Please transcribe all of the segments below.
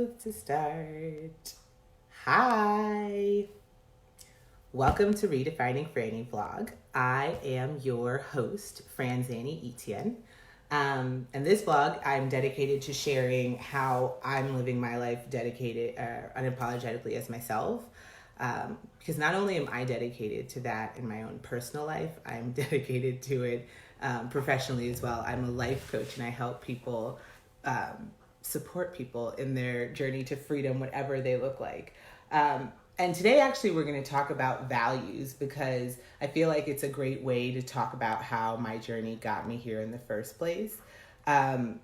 both to start. Hi. Welcome to Redefining Franny vlog. I am your host, Franny Etienne. And this vlog, I'm dedicated to sharing how I'm living my life dedicated, unapologetically as myself. Because not only am I dedicated to that in my own personal life, I'm dedicated to it professionally as well. I'm a life coach and I help people support people in their journey to freedom, whatever they look like. And today, actually, we're going to talk about values because I feel like it's a great way to talk about how my journey got me here in the first place. I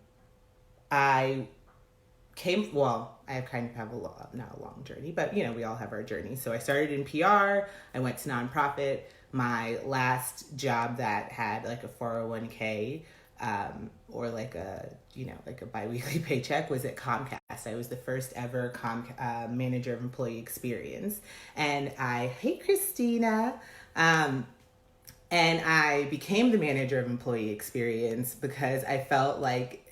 kind of have not a long journey, but we all have our journey. So I started in PR. I went to nonprofit. My last job that had like a 401k, or like a biweekly paycheck was at Comcast. I was the first ever manager of employee experience. And hey Christina. And I became the manager of employee experience because I felt like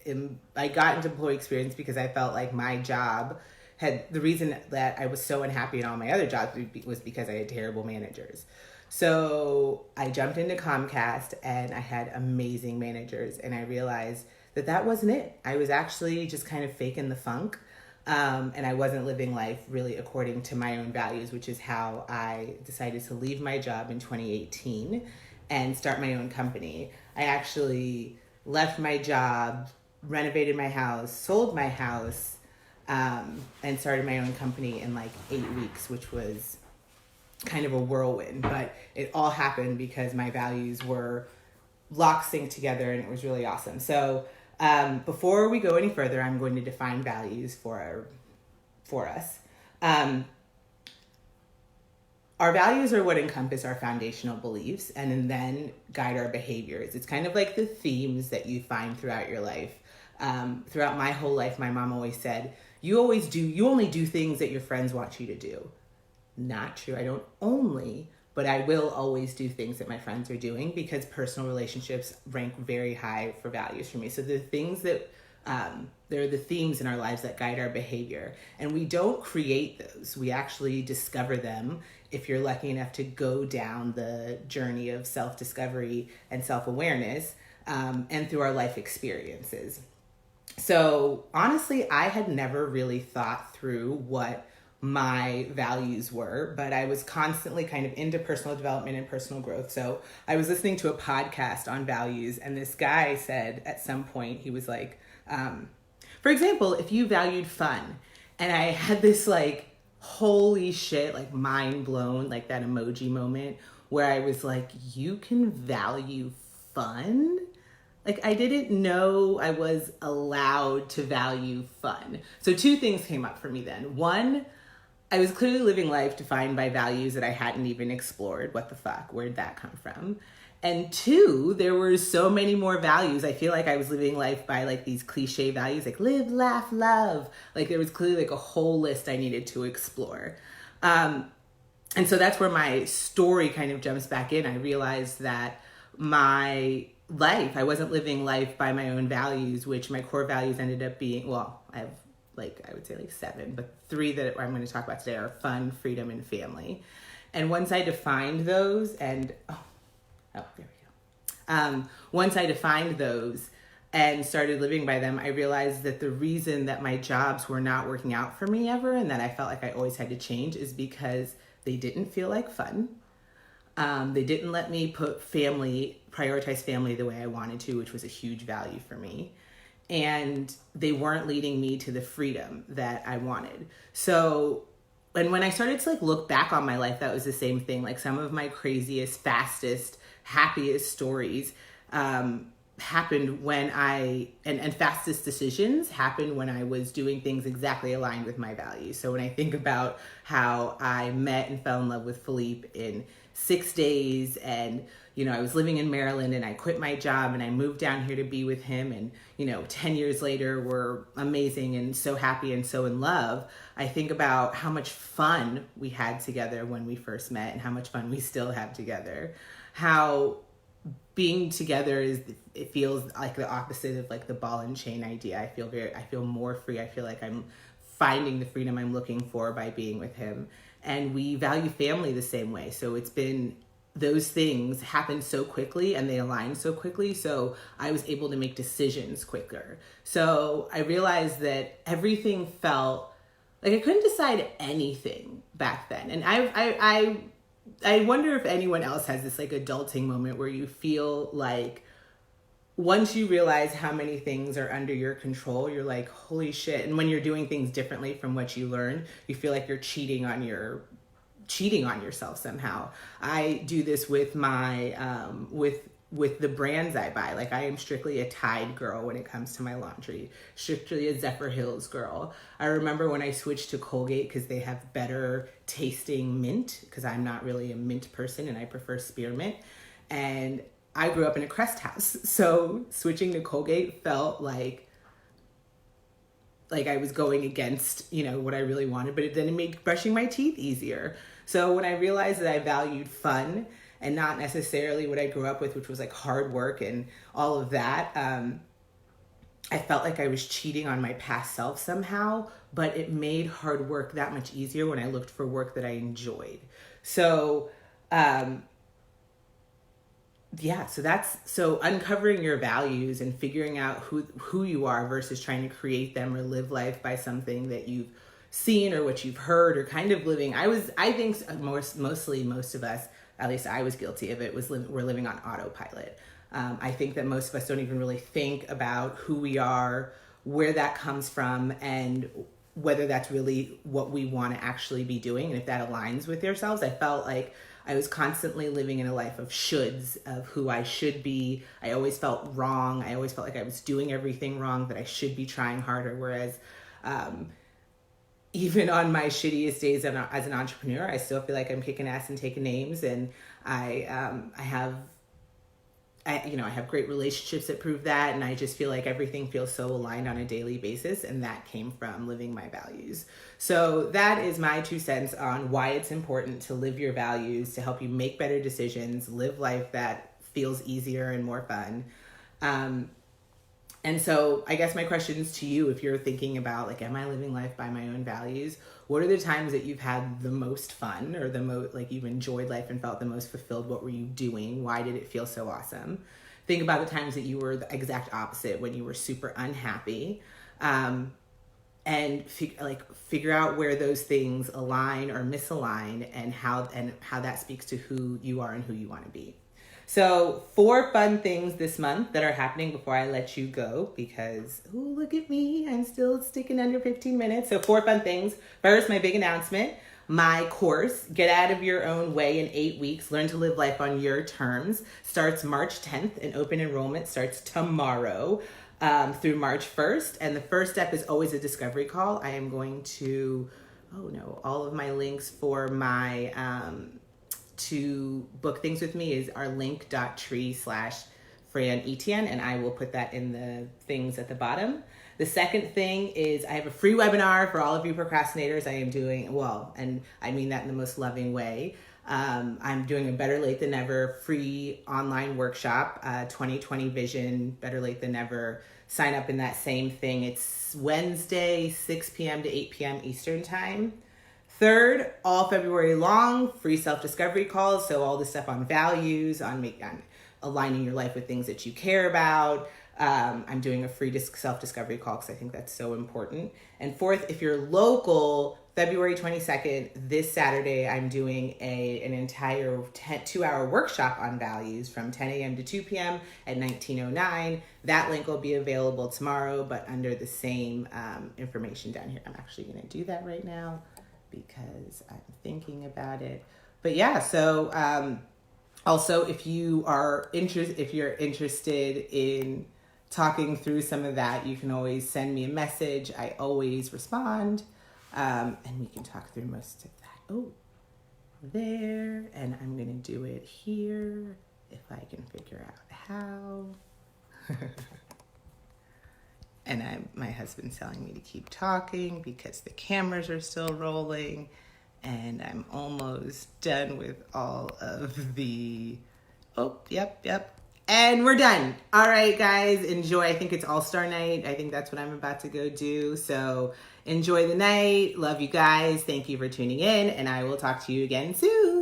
I got into employee experience because I felt like my job the reason that I was so unhappy in all my other jobs was because I had terrible managers. So I jumped into Comcast and I had amazing managers and I realized that wasn't it. I was actually just kind of faking the funk. And I wasn't living life really according to my own values, which is how I decided to leave my job in 2018 and start my own company. I actually left my job, renovated my house, sold my house, and started my own company in like 8 weeks, which was kind of a whirlwind, but it all happened because my values were lock sync together and it was really awesome. So before we go any further, I'm going to define values for us. Our values are what encompass our foundational beliefs and then guide our behaviors. It's kind of like the themes that you find throughout your life. Throughout my whole life, my mom always said, you only do things that your friends want you to do. Not true. I don't only, but I will always do things that my friends are doing because personal relationships rank very high for values for me. So the things that, they're the themes in our lives that guide our behavior. And we don't create those. We actually discover them if you're lucky enough to go down the journey of self-discovery and self-awareness, and through our life experiences. So honestly, I had never really thought through what my values were, but I was constantly kind of into personal development and personal growth. So I was listening to a podcast on values and this guy said at some point, he was like, for example, if you valued fun, and I had this like, holy shit, like mind blown, like that emoji moment where I was like, you can value fun? Like I didn't know I was allowed to value fun. So two things came up for me then. One, I was clearly living life defined by values that I hadn't even explored. What the fuck? Where'd that come from? And two, there were so many more values. I feel like I was living life by like these cliche values, like live, laugh, love. Like there was clearly like a whole list I needed to explore. And so that's where my story kind of jumps back in. I realized that I wasn't living life by my own values, which my core values ended up being, I have I would say 7, but 3 that I'm going to talk about today are fun, freedom, and family. And once I defined those once I defined those and started living by them, I realized that the reason that my jobs were not working out for me ever and that I felt like I always had to change is because they didn't feel like fun. They didn't let me prioritize family the way I wanted to, which was a huge value for me. And they weren't leading me to the freedom that I wanted. So, and when I started to look back on my life, that was the same thing. Like some of my craziest, fastest, happiest stories happened when and fastest decisions happened when I was doing things exactly aligned with my values. So when I think about how I met and fell in love with Philippe in 6 days, and I was living in Maryland and I quit my job and I moved down here to be with him, and 10 years later we're amazing and so happy and so in love. I think about how much fun we had together when we first met and how much fun we still have together. How being together it feels like the opposite of like the ball and chain idea. I feel more free. I feel like I'm finding the freedom I'm looking for by being with him. And we value family the same way. So it's been, those things happen so quickly and they align so quickly. So I was able to make decisions quicker. So I realized that everything felt like I couldn't decide anything back then. And I wonder if anyone else has this like adulting moment where you feel like once you realize how many things are under your control, you're like, holy shit. And when you're doing things differently from what you learned, you feel like you're cheating on yourself somehow. I do this with my, with the brands I buy. Like I am strictly a Tide girl when it comes to my laundry, strictly a Zephyr Hills girl. I remember when I switched to Colgate because they have better tasting mint, because I'm not really a mint person and I prefer spearmint. And I grew up in a Crest house, so switching to Colgate felt like I was going against, what I really wanted, but then it made brushing my teeth easier. So when I realized that I valued fun and not necessarily what I grew up with, which was like hard work and all of that, I felt like I was cheating on my past self somehow, but it made hard work that much easier when I looked for work that I enjoyed. So, so uncovering your values and figuring out who you are versus trying to create them or live life by something that you've seen or what you've heard or kind of living. I think mostly most of us, at least I was guilty of it, we're living on autopilot. I think that most of us don't even really think about who we are, where that comes from, and whether that's really what we want to actually be doing and if that aligns with yourselves. I felt like I was constantly living in a life of shoulds, of who I should be. I always felt wrong. I always felt like I was doing everything wrong, that I should be trying harder. Whereas even on my shittiest days as an entrepreneur, I still feel like I'm kicking ass and taking names. And I have great relationships that prove that. And I just feel like everything feels so aligned on a daily basis. And that came from living my values. So that is my 2 cents on why it's important to live your values, to help you make better decisions, live life that feels easier and more fun. And so I guess my questions to you, if you're thinking about like, am I living life by my own values? What are the times that you've had the most fun or the most, like you've enjoyed life and felt the most fulfilled? What were you doing? Why did it feel so awesome? Think about the times that you were the exact opposite, when you were super unhappy. And figure out where those things align or misalign and how that speaks to who you are and who you want to be. So 4 fun things this month that are happening before I let you go, because, look at me, I'm still sticking under 15 minutes. So 4 fun things. First, my big announcement, my course, Get Out of Your Own Way in 8 Weeks, Learn to Live Life on Your Terms, starts March 10th and open enrollment starts tomorrow through March 1st. And the first step is always a discovery call. I am going to, all of my links for my, to book things with me is our link.tree/FranEtienne, and I will put that in the things at the bottom. The second thing is I have a free webinar for all of you procrastinators. I am doing, and I mean that in the most loving way. I'm doing a Better Late Than Never free online workshop, 2020 Vision, Better Late Than Never. Sign up in that same thing. It's Wednesday, 6 p.m. to 8 p.m. Eastern time. Third, all February long, free self-discovery calls. So all the stuff on values, on aligning your life with things that you care about. I'm doing a free self-discovery call because I think that's so important. And fourth, if you're local, February 22nd, this Saturday, I'm doing an entire 2-hour workshop on values from 10 a.m. to 2 p.m. at 1909. That link will be available tomorrow, but under the same information down here. I'm actually going to do that right now because I'm thinking about it. But yeah, so also if you're interested in talking through some of that, you can always send me a message. I always respond, and we can talk through most of that. Oh, there, and I'm gonna do it here if I can figure out how. And my husband's telling me to keep talking because the cameras are still rolling, and I'm almost done with all of the, yep. And we're done. All right, guys, enjoy. I think it's All-Star night. I think that's what I'm about to go do. So enjoy the night. Love you guys. Thank you for tuning in, and I will talk to you again soon.